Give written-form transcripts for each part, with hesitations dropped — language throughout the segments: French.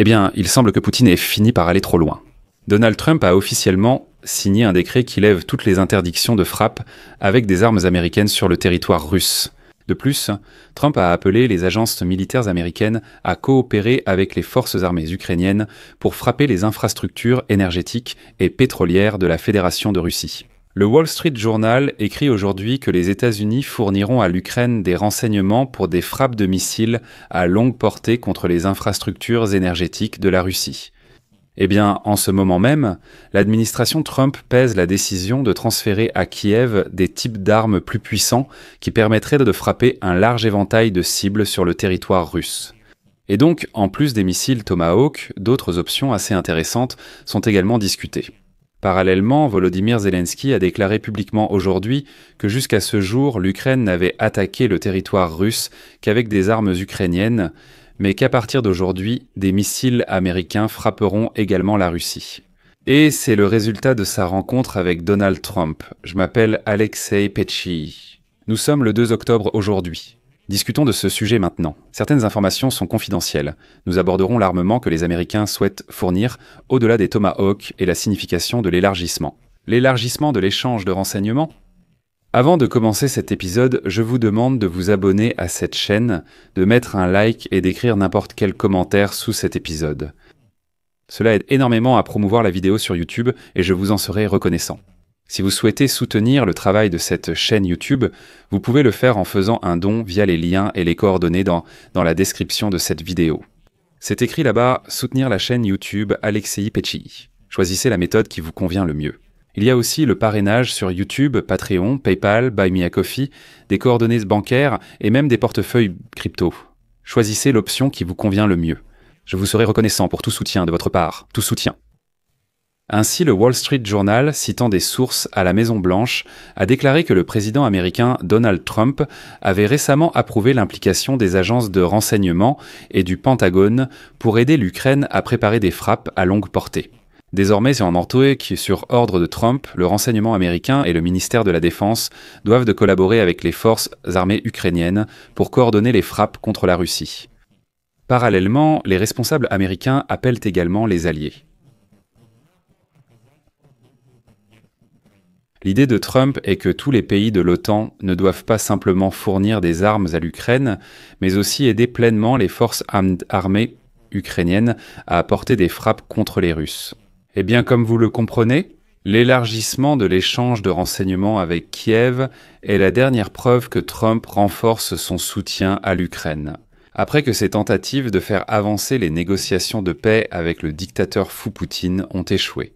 Eh bien, il semble que Poutine ait fini par aller trop loin. Donald Trump a officiellement signé un décret qui lève toutes les interdictions de frappe avec des armes américaines sur le territoire russe. De plus, Trump a appelé les agences militaires américaines à coopérer avec les forces armées ukrainiennes pour frapper les infrastructures énergétiques et pétrolières de la Fédération de Russie. Le Wall Street Journal écrit aujourd'hui que les États-Unis fourniront à l'Ukraine des renseignements pour des frappes de missiles à longue portée contre les infrastructures énergétiques de la Russie. Eh bien, en ce moment même, l'administration Trump pèse la décision de transférer à Kiev des types d'armes plus puissants qui permettraient de frapper un large éventail de cibles sur le territoire russe. Et donc, en plus des missiles Tomahawk, d'autres options assez intéressantes sont également discutées. Parallèlement, Volodymyr Zelensky a déclaré publiquement aujourd'hui que jusqu'à ce jour, l'Ukraine n'avait attaqué le territoire russe qu'avec des armes ukrainiennes, mais qu'à partir d'aujourd'hui, des missiles américains frapperont également la Russie. Et c'est le résultat de sa rencontre avec Donald Trump. Je m'appelle Alexei Petchi. Nous sommes le 2 octobre aujourd'hui. Discutons de ce sujet maintenant. Certaines informations sont confidentielles. Nous aborderons l'armement que les Américains souhaitent fournir au-delà des Tomahawk et la signification de l'élargissement. L'élargissement de l'échange de renseignements ? Avant de commencer cet épisode, je vous demande de vous abonner à cette chaîne, de mettre un like et d'écrire n'importe quel commentaire sous cet épisode. Cela aide énormément à promouvoir la vidéo sur YouTube et je vous en serai reconnaissant. Si vous souhaitez soutenir le travail de cette chaîne YouTube, vous pouvez le faire en faisant un don via les liens et les coordonnées dans la description de cette vidéo. C'est écrit là-bas « Soutenir la chaîne YouTube Alexei Petchi ». Choisissez la méthode qui vous convient le mieux. Il y a aussi le parrainage sur YouTube, Patreon, PayPal, Buy Me a Coffee, des coordonnées bancaires et même des portefeuilles crypto. Choisissez l'option qui vous convient le mieux. Je vous serai reconnaissant pour tout soutien de votre part, tout soutien. Ainsi, le Wall Street Journal, citant des sources à la Maison-Blanche, a déclaré que le président américain Donald Trump avait récemment approuvé l'implication des agences de renseignement et du Pentagone pour aider l'Ukraine à préparer des frappes à longue portée. Désormais, c'est en entouré que, sur ordre de Trump, le renseignement américain et le ministère de la Défense doivent de collaborer avec les forces armées ukrainiennes pour coordonner les frappes contre la Russie. Parallèlement, les responsables américains appellent également les alliés. L'idée de Trump est que tous les pays de l'OTAN ne doivent pas simplement fournir des armes à l'Ukraine, mais aussi aider pleinement les forces armées ukrainiennes à apporter des frappes contre les Russes. Eh bien, comme vous le comprenez, l'élargissement de l'échange de renseignements avec Kiev est la dernière preuve que Trump renforce son soutien à l'Ukraine. Après que ses tentatives de faire avancer les négociations de paix avec le dictateur fou Poutine ont échoué.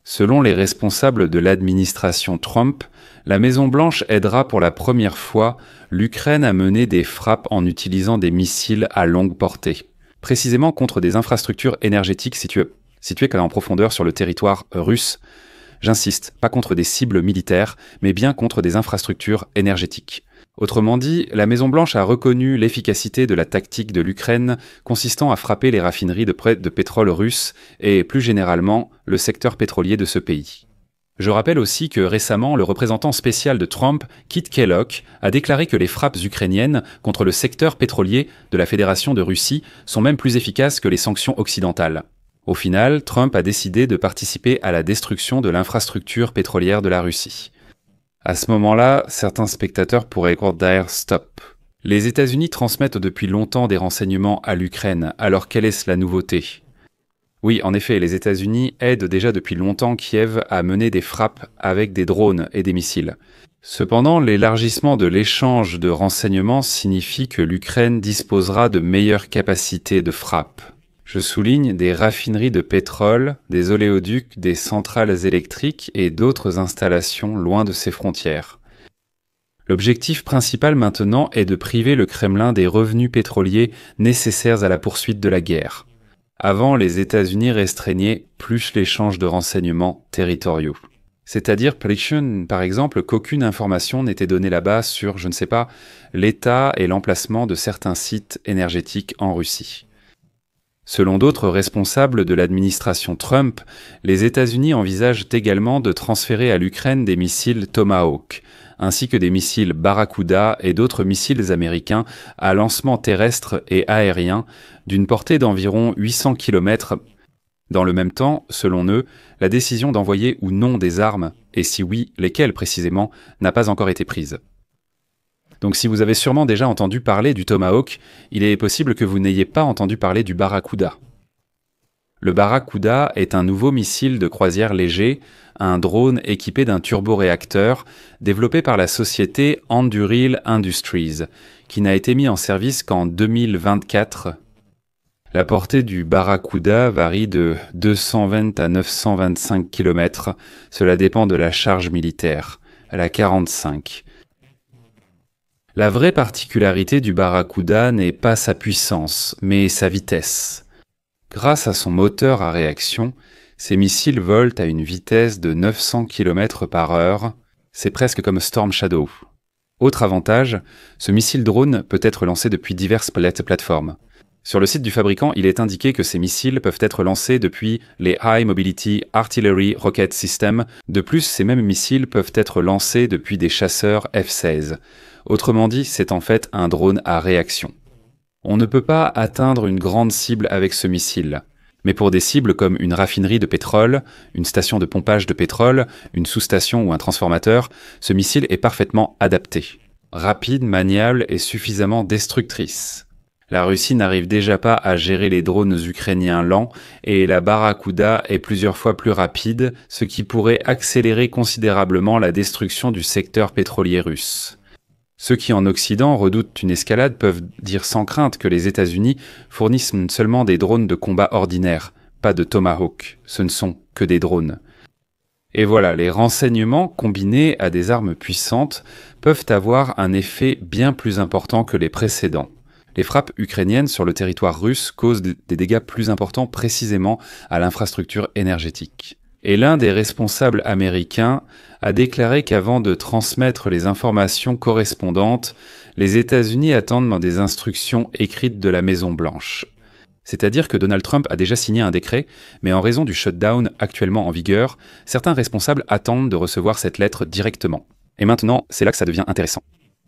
Selon les responsables de l'administration Trump, la Maison-Blanche aidera pour la première fois l'Ukraine à mener des frappes en utilisant des missiles à longue portée, précisément contre des infrastructures énergétiques situées en profondeur sur le territoire russe. J'insiste, pas contre des cibles militaires, mais bien contre des infrastructures énergétiques. Autrement dit, la Maison-Blanche a reconnu l'efficacité de la tactique de l'Ukraine consistant à frapper les raffineries de pétrole russes et, plus généralement, le secteur pétrolier de ce pays. Je rappelle aussi que récemment, le représentant spécial de Trump, Kit Kellogg, a déclaré que les frappes ukrainiennes contre le secteur pétrolier de la Fédération de Russie sont même plus efficaces que les sanctions occidentales. Au final, Trump a décidé de participer à la destruction de l'infrastructure pétrolière de la Russie. À ce moment-là, certains spectateurs pourraient dire « stop ». Les États-Unis transmettent depuis longtemps des renseignements à l'Ukraine, alors quelle est la nouveauté ? Oui, en effet, les États-Unis aident déjà depuis longtemps Kiev à mener des frappes avec des drones et des missiles. Cependant, l'élargissement de l'échange de renseignements signifie que l'Ukraine disposera de meilleures capacités de frappe. Je souligne des raffineries de pétrole, des oléoducs, des centrales électriques et d'autres installations loin de ses frontières. L'objectif principal maintenant est de priver le Kremlin des revenus pétroliers nécessaires à la poursuite de la guerre. Avant, les États-Unis restreignaient plus l'échange de renseignements territoriaux. C'est-à-dire, par exemple, qu'aucune information n'était donnée là-bas sur, je ne sais pas, l'état et l'emplacement de certains sites énergétiques en Russie. Selon d'autres responsables de l'administration Trump, les États-Unis envisagent également de transférer à l'Ukraine des missiles Tomahawk, ainsi que des missiles Barracuda et d'autres missiles américains à lancement terrestre et aérien d'une portée d'environ 800 km. Dans le même temps, selon eux, la décision d'envoyer ou non des armes, et si oui, lesquelles précisément, n'a pas encore été prise. Donc si vous avez sûrement déjà entendu parler du Tomahawk, il est possible que vous n'ayez pas entendu parler du Barracuda. Le Barracuda est un nouveau missile de croisière léger, un drone équipé d'un turboréacteur développé par la société Anduril Industries, qui n'a été mis en service qu'en 2024. La portée du Barracuda varie de 220 à 925 km, cela dépend de la charge militaire. Elle a 45. La vraie particularité du Barracuda n'est pas sa puissance, mais sa vitesse. Grâce à son moteur à réaction, ces missiles volent à une vitesse de 900 km/h, c'est presque comme Storm Shadow. Autre avantage, ce missile drone peut être lancé depuis diverses plateformes. Sur le site du fabricant, il est indiqué que ces missiles peuvent être lancés depuis les High Mobility Artillery Rocket System. De plus, ces mêmes missiles peuvent être lancés depuis des chasseurs F-16. Autrement dit, c'est en fait un drone à réaction. On ne peut pas atteindre une grande cible avec ce missile. Mais pour des cibles comme une raffinerie de pétrole, une station de pompage de pétrole, une sous-station ou un transformateur, ce missile est parfaitement adapté. Rapide, maniable et suffisamment destructrice. La Russie n'arrive déjà pas à gérer les drones ukrainiens lents et la Barracuda est plusieurs fois plus rapide, ce qui pourrait accélérer considérablement la destruction du secteur pétrolier russe. Ceux qui en Occident redoutent une escalade peuvent dire sans crainte que les États-Unis fournissent seulement des drones de combat ordinaires, pas de Tomahawk, ce ne sont que des drones. Et voilà, les renseignements combinés à des armes puissantes peuvent avoir un effet bien plus important que les précédents. Les frappes ukrainiennes sur le territoire russe causent des dégâts plus importants précisément à l'infrastructure énergétique. Et l'un des responsables américains a déclaré qu'avant de transmettre les informations correspondantes, les États-Unis attendent des instructions écrites de la Maison-Blanche. C'est-à-dire que Donald Trump a déjà signé un décret, mais en raison du shutdown actuellement en vigueur, certains responsables attendent de recevoir cette lettre directement. Et maintenant, c'est là que ça devient intéressant.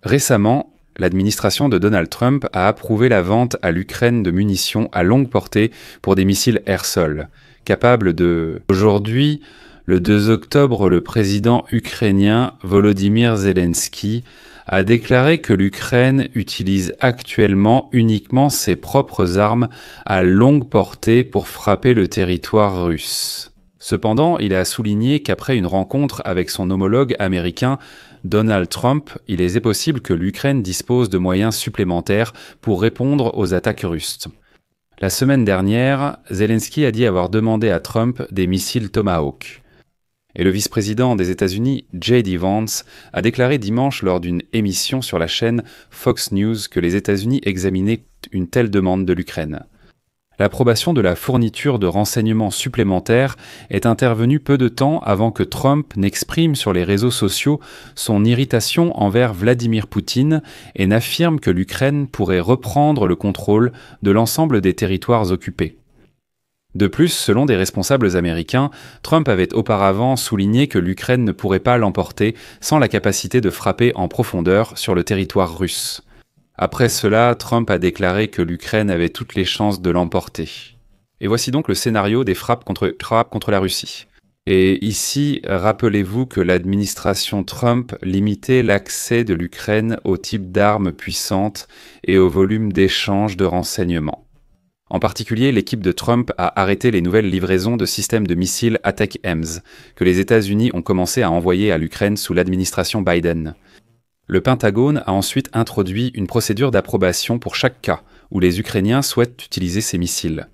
Récemment, l'administration de Donald Trump a approuvé la vente à l'Ukraine de munitions à longue portée pour des missiles air-sol, capables de... Aujourd'hui, le 2 octobre, le président ukrainien Volodymyr Zelensky a déclaré que l'Ukraine utilise actuellement uniquement ses propres armes à longue portée pour frapper le territoire russe. Cependant, il a souligné qu'après une rencontre avec son homologue américain, Donald Trump, il est possible que l'Ukraine dispose de moyens supplémentaires pour répondre aux attaques russes. La semaine dernière, Zelensky a dit avoir demandé à Trump des missiles Tomahawk. Et le vice-président des États-Unis, J.D. Vance, a déclaré dimanche lors d'une émission sur la chaîne Fox News que les États-Unis examinaient une telle demande de l'Ukraine. L'approbation de la fourniture de renseignements supplémentaires est intervenue peu de temps avant que Trump n'exprime sur les réseaux sociaux son irritation envers Vladimir Poutine et n'affirme que l'Ukraine pourrait reprendre le contrôle de l'ensemble des territoires occupés. De plus, selon des responsables américains, Trump avait auparavant souligné que l'Ukraine ne pourrait pas l'emporter sans la capacité de frapper en profondeur sur le territoire russe. Après cela, Trump a déclaré que l'Ukraine avait toutes les chances de l'emporter. Et voici donc le scénario des frappes contre la Russie. Et ici, rappelez-vous que l'administration Trump limitait l'accès de l'Ukraine au type d'armes puissantes et au volume d'échanges de renseignements. En particulier, l'équipe de Trump a arrêté les nouvelles livraisons de systèmes de missiles Attack-M's que les États-Unis ont commencé à envoyer à l'Ukraine sous l'administration Biden. Le Pentagone a ensuite introduit une procédure d'approbation pour chaque cas où les Ukrainiens souhaitent utiliser ces missiles.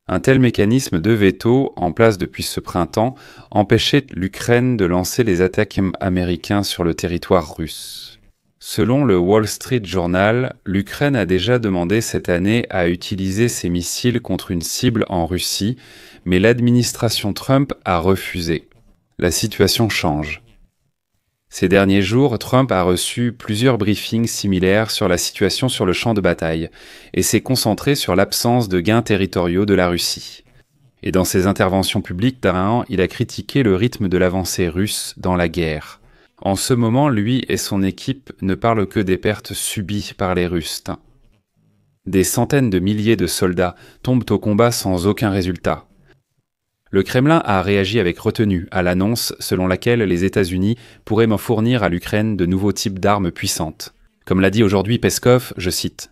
Un tel mécanisme de veto, en place depuis ce printemps, empêchait l'Ukraine de lancer les attaques américaines sur le territoire russe. Selon le Wall Street Journal, l'Ukraine a déjà demandé cette année à utiliser ces missiles contre une cible en Russie, mais l'administration Trump a refusé. La situation change. Ces derniers jours, Trump a reçu plusieurs briefings similaires sur la situation sur le champ de bataille et s'est concentré sur l'absence de gains territoriaux de la Russie. Et dans ses interventions publiques d'Arahan, il a critiqué le rythme de l'avancée russe dans la guerre. En ce moment, lui et son équipe ne parlent que des pertes subies par les Russes. Des centaines de milliers de soldats tombent au combat sans aucun résultat. Le Kremlin a réagi avec retenue à l'annonce selon laquelle les États-Unis pourraient m'en fournir à l'Ukraine de nouveaux types d'armes puissantes. Comme l'a dit aujourd'hui Peskov, je cite.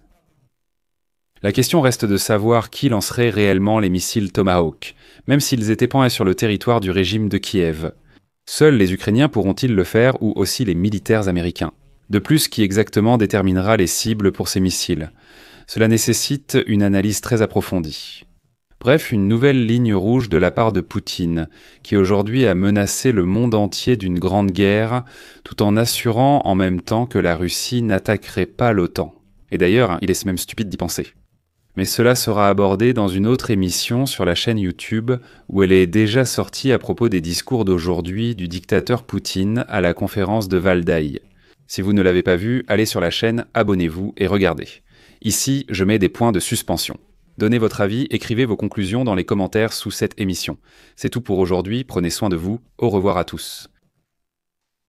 La question reste de savoir qui lancerait réellement les missiles Tomahawk, même s'ils étaient pointés sur le territoire du régime de Kiev. Seuls les Ukrainiens pourront-ils le faire ou aussi les militaires américains. De plus, qui exactement déterminera les cibles pour ces missiles? Cela nécessite une analyse très approfondie. Bref, une nouvelle ligne rouge de la part de Poutine, qui aujourd'hui a menacé le monde entier d'une grande guerre, tout en assurant en même temps que la Russie n'attaquerait pas l'OTAN. Et d'ailleurs, il est même stupide d'y penser. Mais cela sera abordé dans une autre émission sur la chaîne YouTube, où elle est déjà sortie à propos des discours d'aujourd'hui du dictateur Poutine à la conférence de Valdaï. Si vous ne l'avez pas vu, allez sur la chaîne, abonnez-vous et regardez. Ici, je mets des points de suspension. Donnez votre avis, écrivez vos conclusions dans les commentaires sous cette émission. C'est tout pour aujourd'hui, prenez soin de vous, au revoir à tous.